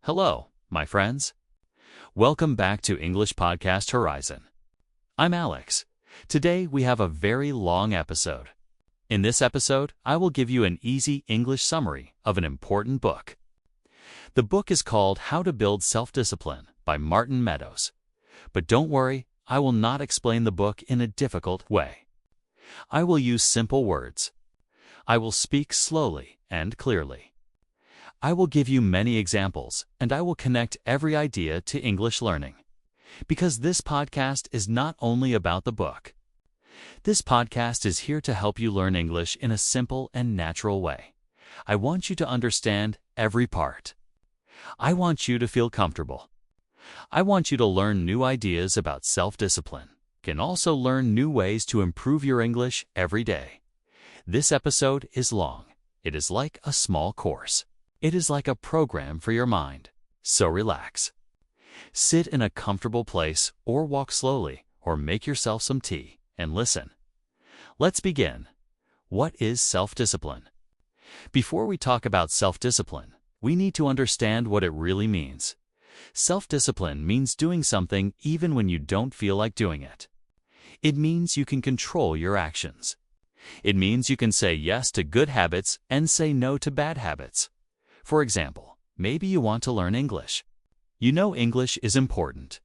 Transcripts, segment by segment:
Hello, my friends. Welcome back to English Podcast Horizon. I'm Alex. Today we have a very long episode. In this episode, I will give you an easy English summary of an important book. The book is called How to Build Self-Discipline by Martin Meadows. But don't worry, I will not explain the book in a difficult way. I will use simple words. I will speak slowly and clearly. I will give you many examples, and I will connect every idea to English learning. Because this podcast is not only about the book. This podcast is here to help you learn English in a simple and natural way. I want you to understand every part. I want you to feel comfortable. I want you to learn new ideas about self-discipline. You can also learn new ways to improve your English every day. This episode is long. It is like a small course. It is like a program for your mind. So relax. Sit in a comfortable place or walk slowly or make yourself some tea and listen. Let's begin. What is self-discipline? Before we talk about self-discipline, we need to understand what it really means. Self-discipline means doing something even when you don't feel like doing it. It means you can control your actions. It means you can say yes to good habits and say no to bad habits. For example, maybe you want to learn English. You know English is important.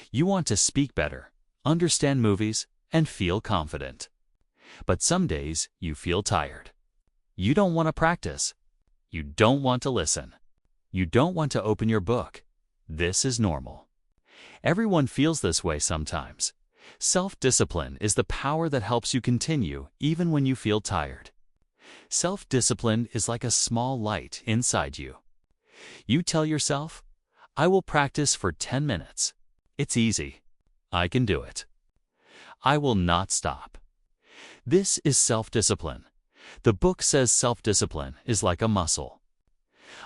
You want to speak better, understand movies, and feel confident. But some days you feel tired. You don't want to practice. You don't want to listen. You don't want to open your book. This is normal. Everyone feels this way sometimes. Self-discipline is the power that helps you continue even when you feel tired. Self-discipline is like a small light inside you. You tell yourself, I will practice for 10 minutes. It's easy. I can do it. I will not stop. This is self-discipline. The book says self-discipline is like a muscle.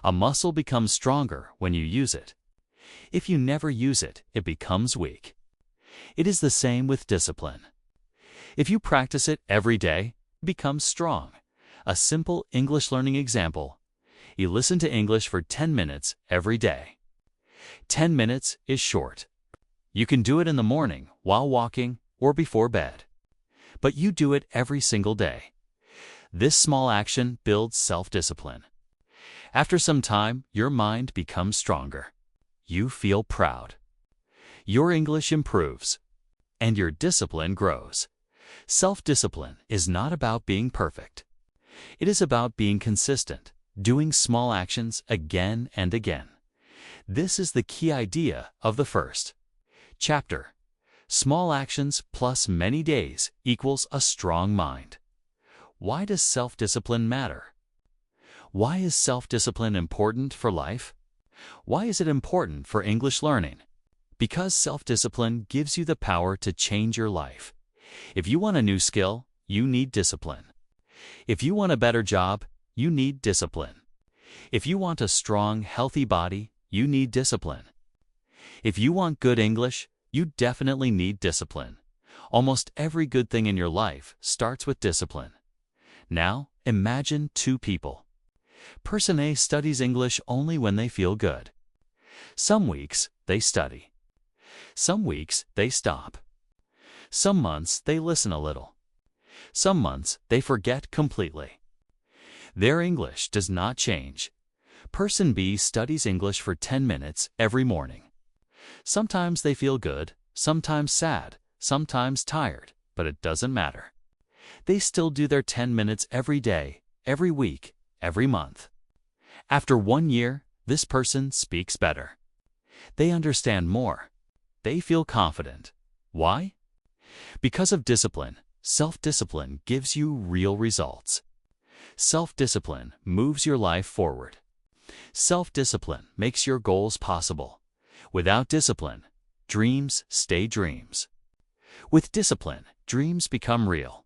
A muscle becomes stronger when you use it. If you never use it, it becomes weak. It is the same with discipline. If you practice it every day, it becomes strong. A simple English learning example. You listen to English for 10 minutes every day. 10 minutes is short. You can do it in the morning, while walking, or before bed. But you do it every single day. This small action builds self-discipline. After some time, your mind becomes stronger. You feel proud. Your English improves. And your discipline grows. Self-discipline is not about being perfect. It is about being consistent, doing small actions again and again. This is the key idea of the first chapter. Small actions plus many days equals a strong mind. Why does self-discipline matter? Why is self-discipline important for life? Why is it important for English learning? Because self-discipline gives you the power to change your life. If you want a new skill, you need discipline. If you want a better job, you need discipline. If you want a strong, healthy body, you need discipline. If you want good English, you definitely need discipline. Almost every good thing in your life starts with discipline. Now, imagine two people. Person A studies English only when they feel good. Some weeks, they study. Some weeks, they stop. Some months, they listen a little. Some months, they forget completely. Their English does not change. Person B studies English for 10 minutes every morning. Sometimes they feel good, sometimes sad, sometimes tired, but it doesn't matter. They still do their 10 minutes every day, every week, every month. After 1 year, this person speaks better. They understand more. They feel confident. Why? Because of discipline. Self-discipline gives you real results. Self-discipline moves your life forward. Self-discipline makes your goals possible. Without discipline, dreams stay dreams. With discipline, dreams become real.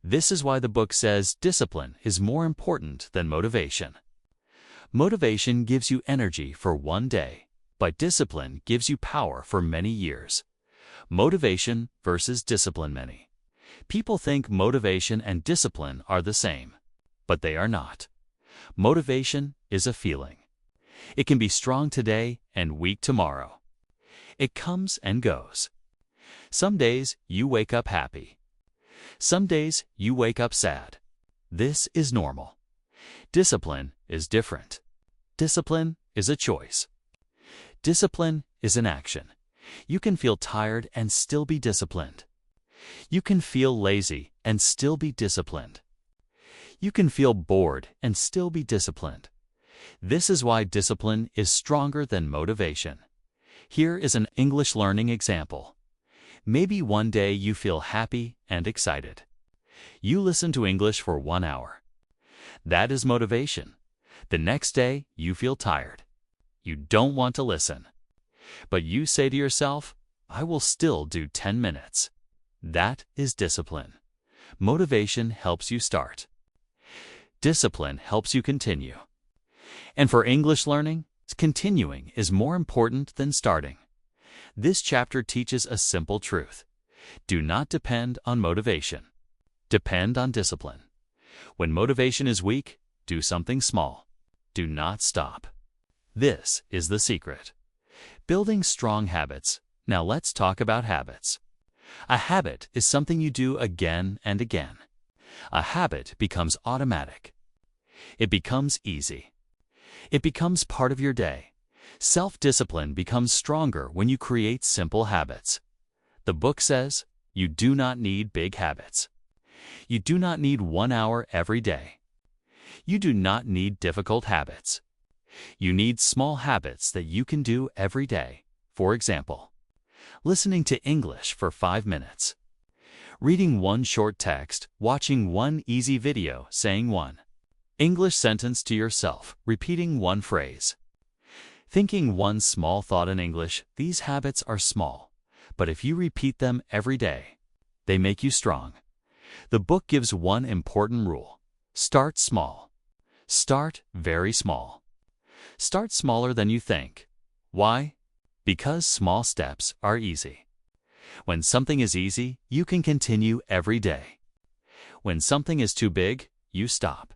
This is why the book says discipline is more important than motivation. Motivation gives you energy for 1 day, but discipline gives you power for many years. Motivation versus discipline. Many people think motivation and discipline are the same, but they are not. Motivation is a feeling. It can be strong today and weak tomorrow. It comes and goes. Some days you wake up happy. Some days you wake up sad. This is normal. Discipline is different. Discipline is a choice. Discipline is an action. You can feel tired and still be disciplined. You can feel lazy and still be disciplined. You can feel bored and still be disciplined. This is why discipline is stronger than motivation. Here is an English learning example. Maybe one day you feel happy and excited. You listen to English for 1 hour. That is motivation. The next day you feel tired. You don't want to listen. But you say to yourself, I will still do 10 minutes. That is discipline. Motivation helps you start. Discipline helps you continue. And for English learning, continuing is more important than starting. This chapter teaches a simple truth. Do not depend on motivation. Depend on discipline. When motivation is weak, do something small. Do not stop. This is the secret. Building strong habits. Now let's talk about habits. A habit is something you do again and again. A habit becomes automatic. It becomes easy. It becomes part of your day. Self-discipline becomes stronger when you create simple habits. The book says, you do not need big habits. You do not need 1 hour every day. You do not need difficult habits. You need small habits that you can do every day. For example, listening to English for 5 minutes. Reading one short text, watching one easy video, saying one English sentence to yourself, repeating one phrase. Thinking one small thought in English. These habits are small, but if you repeat them every day, they make you strong. The book gives one important rule. Start small. Start very small. Start smaller than you think. Why? Because small steps are easy. When something is easy, you can continue every day. When something is too big, you stop.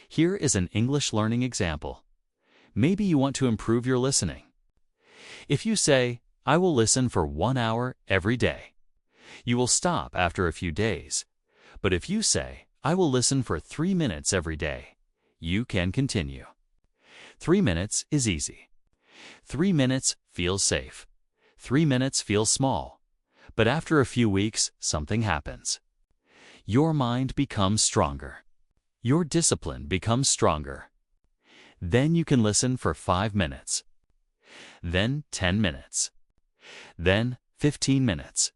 Here is an English learning example. Maybe you want to improve your listening. If you say, I will listen for 1 hour every day, you will stop after a few days. But if you say, I will listen for 3 minutes every day, you can continue. 3 minutes is easy. 3 minutes feels safe. 3 minutes feels small. But after a few weeks, something happens. Your mind becomes stronger. Your discipline becomes stronger. Then you can listen for 5 minutes. Then 10 minutes. Then 15 minutes.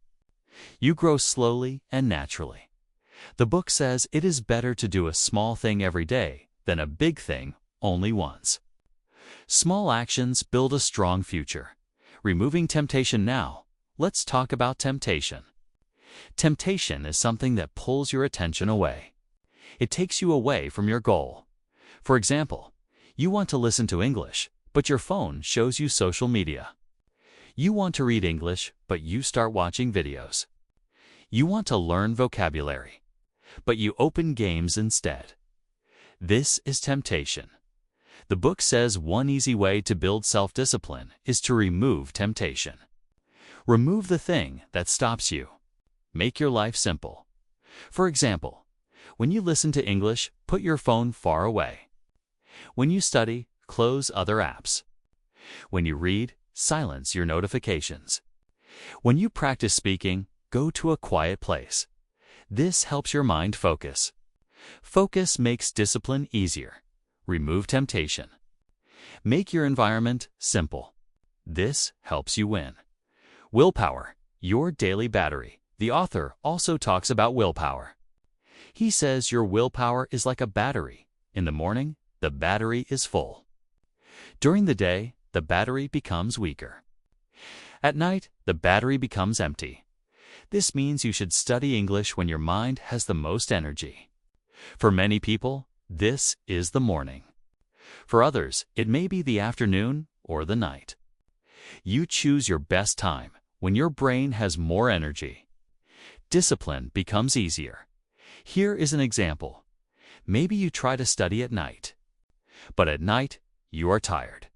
You grow slowly and naturally. The book says it is better to do a small thing every day than a big thing only once. Small actions build a strong future. Removing temptation now. Let's talk about temptation. Temptation is something that pulls your attention away. It takes you away from your goal. For example, you want to listen to English, but your phone shows you social media. You want to read English, but you start watching videos. You want to learn vocabulary, but you open games instead. This is temptation. The book says one easy way to build self-discipline is to remove temptation. Remove the thing that stops you. Make your life simple. For example, when you listen to English, put your phone far away. When you study, close other apps. When you read, silence your notifications. When you practice speaking, go to a quiet place. This helps your mind focus. Focus makes discipline easier. Remove temptation. Make your environment simple. This helps you win. Willpower, your daily battery. The author also talks about willpower. He says your willpower is like a battery. In the morning, the battery is full. During the day, the battery becomes weaker. At night, the battery becomes empty. This means you should study English when your mind has the most energy. For many people, this is the morning. For others, it may be the afternoon or the night. You choose your best time when your brain has more energy. Discipline becomes easier. Here is an example. Maybe you try to study at night. But at night, you are tired.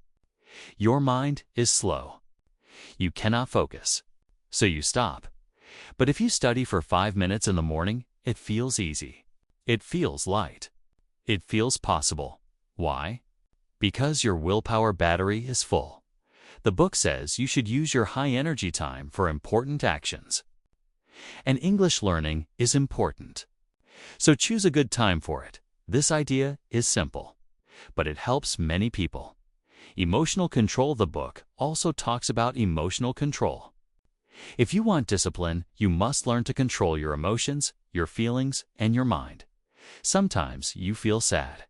Your mind is slow. You cannot focus, so you stop. But if you study for 5 minutes in the morning, it feels easy. It feels light. It feels possible. Why? Because your willpower battery is full. The book says you should use your high-energy time for important actions. And English learning is important. So choose a good time for it. This idea is simple, but it helps many people. Emotional Control, the book, also talks about emotional control. If you want discipline, you must learn to control your emotions, your feelings, and your mind. Sometimes you feel sad.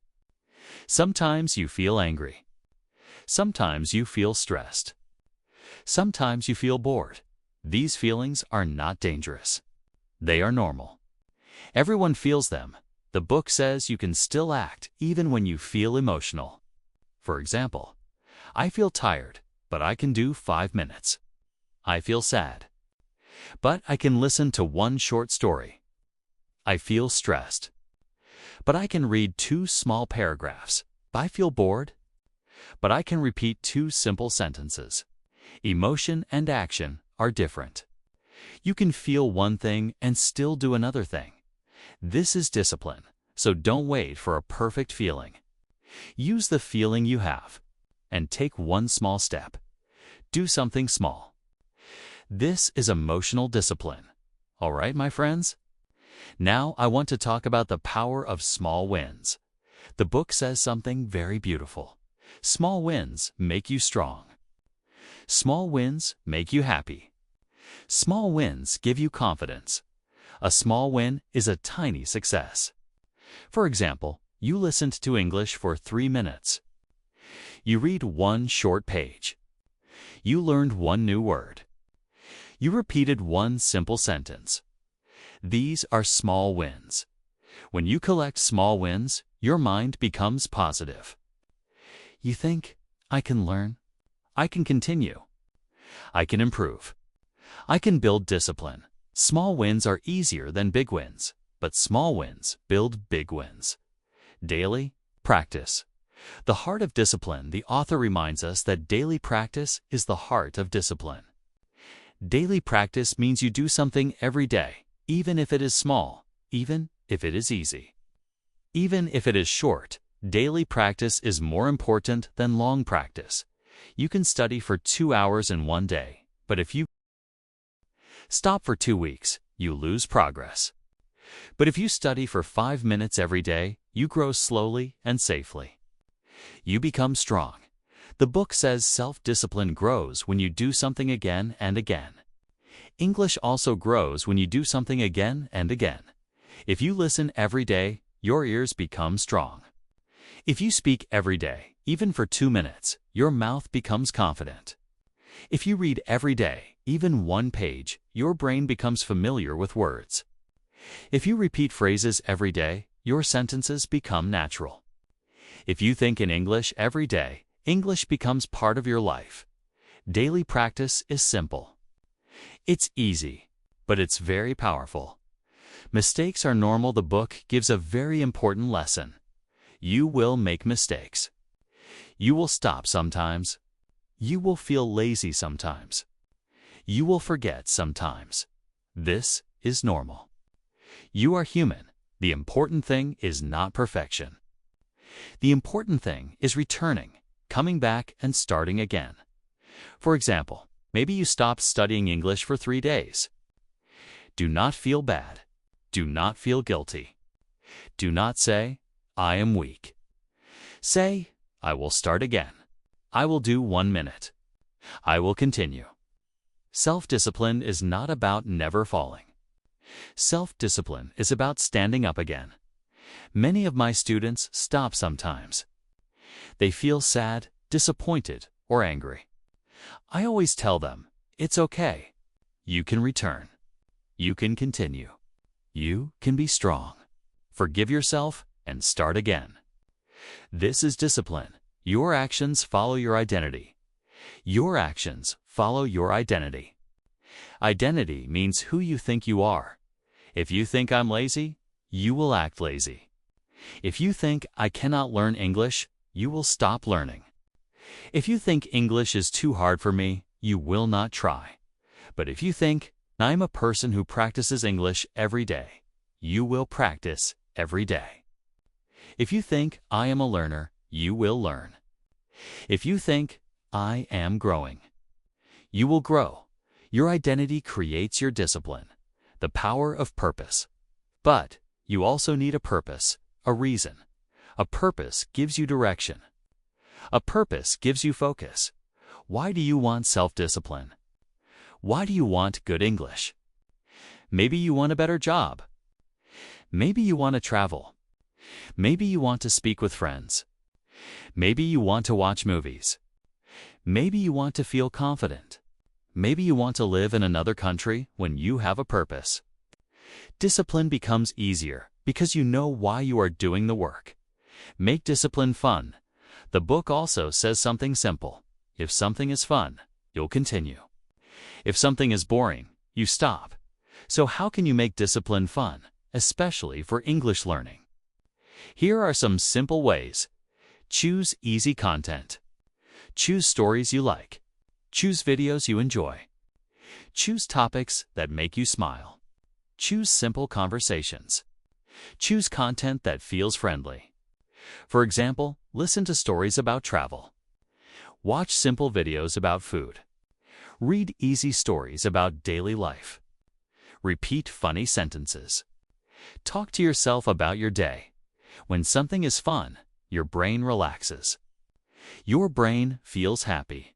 Sometimes you feel angry. Sometimes you feel stressed. Sometimes you feel bored. These feelings are not dangerous. They are normal. Everyone feels them. The book says you can still act even when you feel emotional. For example, I feel tired, but I can do 5 minutes. I feel sad, but I can listen to one short story. I feel stressed, but I can read 2 small paragraphs. I feel bored, but I can repeat 2 simple sentences. Emotion and action are different. You can feel one thing and still do another thing. This is discipline, so don't wait for a perfect feeling. Use the feeling you have and take one small step. Do something small. This is emotional discipline. All right, my friends? Now I want to talk about the power of small wins. The book says something very beautiful. Small wins make you strong. Small wins make you happy. Small wins give you confidence. A small win is a tiny success. For example, you listened to English for 3 minutes. You read 1 short page. You learned 1 new word. You repeated 1 simple sentence. These are small wins. When you collect small wins, your mind becomes positive. You think, I can learn. I can continue. I can improve. I can build discipline. Small wins are easier than big wins, but small wins build big wins. Daily practice. The heart of discipline. The author reminds us that daily practice is the heart of discipline. Daily practice means you do something every day, even if it is small, even if it is easy. Even if it is short, daily practice is more important than long practice. You can study for 2 hours in one day, but if you stop for 2 weeks, you lose progress. But if you study for 5 minutes every day, you grow slowly and safely. You become strong. The book says self-discipline grows when you do something again and again. English also grows when you do something again and again. If you listen every day, your ears become strong. If you speak every day, even for 2 minutes, your mouth becomes confident. If you read every day, even 1 page, your brain becomes familiar with words. If you repeat phrases every day, your sentences become natural. If you think in English every day, English becomes part of your life. Daily practice is simple. It's easy, but it's very powerful. Mistakes are normal. The book gives a very important lesson. You will make mistakes. You will stop sometimes. You will feel lazy sometimes. You will forget sometimes. This is normal. You are human. The important thing is not perfection. The important thing is returning, coming back and starting again. For example, maybe you stopped studying English for 3 days. Do not feel bad. Do not feel guilty. Do not say, I am weak. Say, I will start again. I will do 1 minute. I will continue. Self-discipline is not about never falling. Self-discipline is about standing up again. Many of my students stop sometimes. They feel sad, disappointed, or angry. I always tell them, it's okay. You can return. You can continue. You can be strong. Forgive yourself and start again. This is discipline. Your actions follow your identity. Your actions follow your identity. Identity means who you think you are. If you think I'm lazy, you will act lazy. If you think I cannot learn English, you will stop learning. If you think English is too hard for me, you will not try. But if you think, I'm a person who practices English every day, you will practice every day. If you think, I am a learner, you will learn. If you think, I am growing, you will grow. Your identity creates your discipline, the power of purpose. But you also need a purpose, a reason. A purpose gives you direction. A purpose gives you focus. Why do you want self-discipline? Why do you want good English? Maybe you want a better job. Maybe you want to travel. Maybe you want to speak with friends. Maybe you want to watch movies. Maybe you want to feel confident. Maybe you want to live in another country when you have a purpose. Discipline becomes easier because you know why you are doing the work. Make discipline fun. The book also says something simple. If something is fun, you'll continue. If something is boring, you stop. So how can you make discipline fun, especially for English learning? Here are some simple ways. Choose easy content. Choose stories you like. Choose videos you enjoy. Choose topics that make you smile. Choose simple conversations. Choose content that feels friendly. For example, listen to stories about travel. Watch simple videos about food. Read easy stories about daily life. Repeat funny sentences. Talk to yourself about your day. When something is fun, your brain relaxes. Your brain feels happy.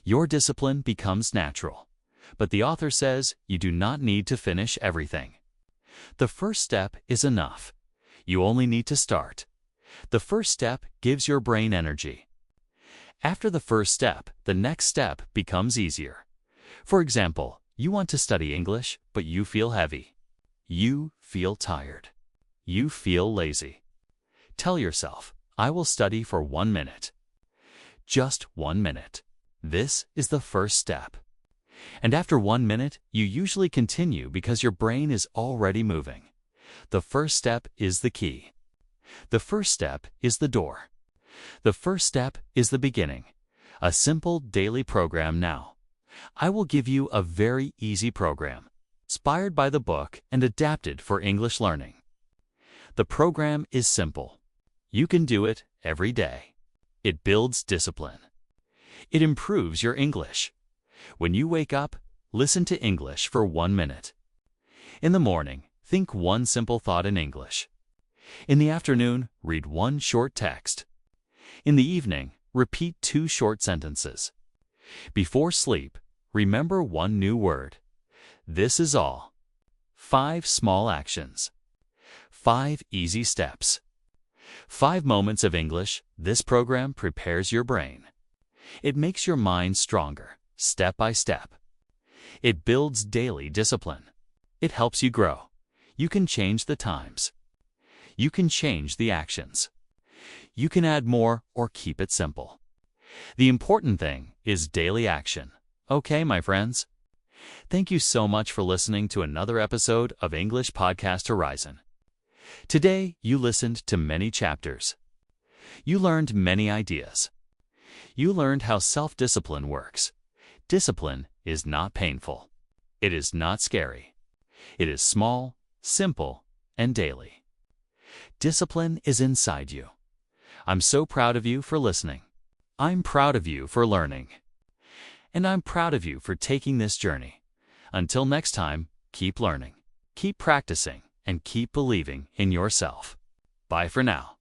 Your discipline becomes natural. But the author says you do not need to finish everything. The first step is enough. You only need to start. The first step gives your brain energy. After the first step, the next step becomes easier. For example, you want to study English, but you feel heavy. You feel tired. You feel lazy. Tell yourself, I will study for 1 minute. Just 1 minute. This is the first step. And after 1 minute, you usually continue because your brain is already moving. The first step is the key. The first step is the door. The first step is the beginning. A simple daily program now. I will give you a very easy program, inspired by the book and adapted for English learning. The program is simple. You can do it every day. It builds discipline. It improves your English. When you wake up, listen to English for 1 minute. In the morning, think one simple thought in English. In the afternoon, read one short text. In the evening, repeat 2 short sentences. Before sleep, remember 1 new word. This is all. 5 small actions. 5 easy steps. 5 moments of English. This program prepares your brain. It makes your mind stronger, step by step. It builds daily discipline. It helps you grow. You can change the times. You can change the actions. You can add more or keep it simple. The important thing is daily action. Okay, my friends? Thank you so much for listening to another episode of English Podcast Horizon. Today, you listened to many chapters. You learned many ideas. You learned how self-discipline works. Discipline is not painful. It is not scary. It is small, simple, and daily. Discipline is inside you. I'm so proud of you for listening. I'm proud of you for learning. And I'm proud of you for taking this journey. Until next time, keep learning, keep practicing, and keep believing in yourself. Bye for now.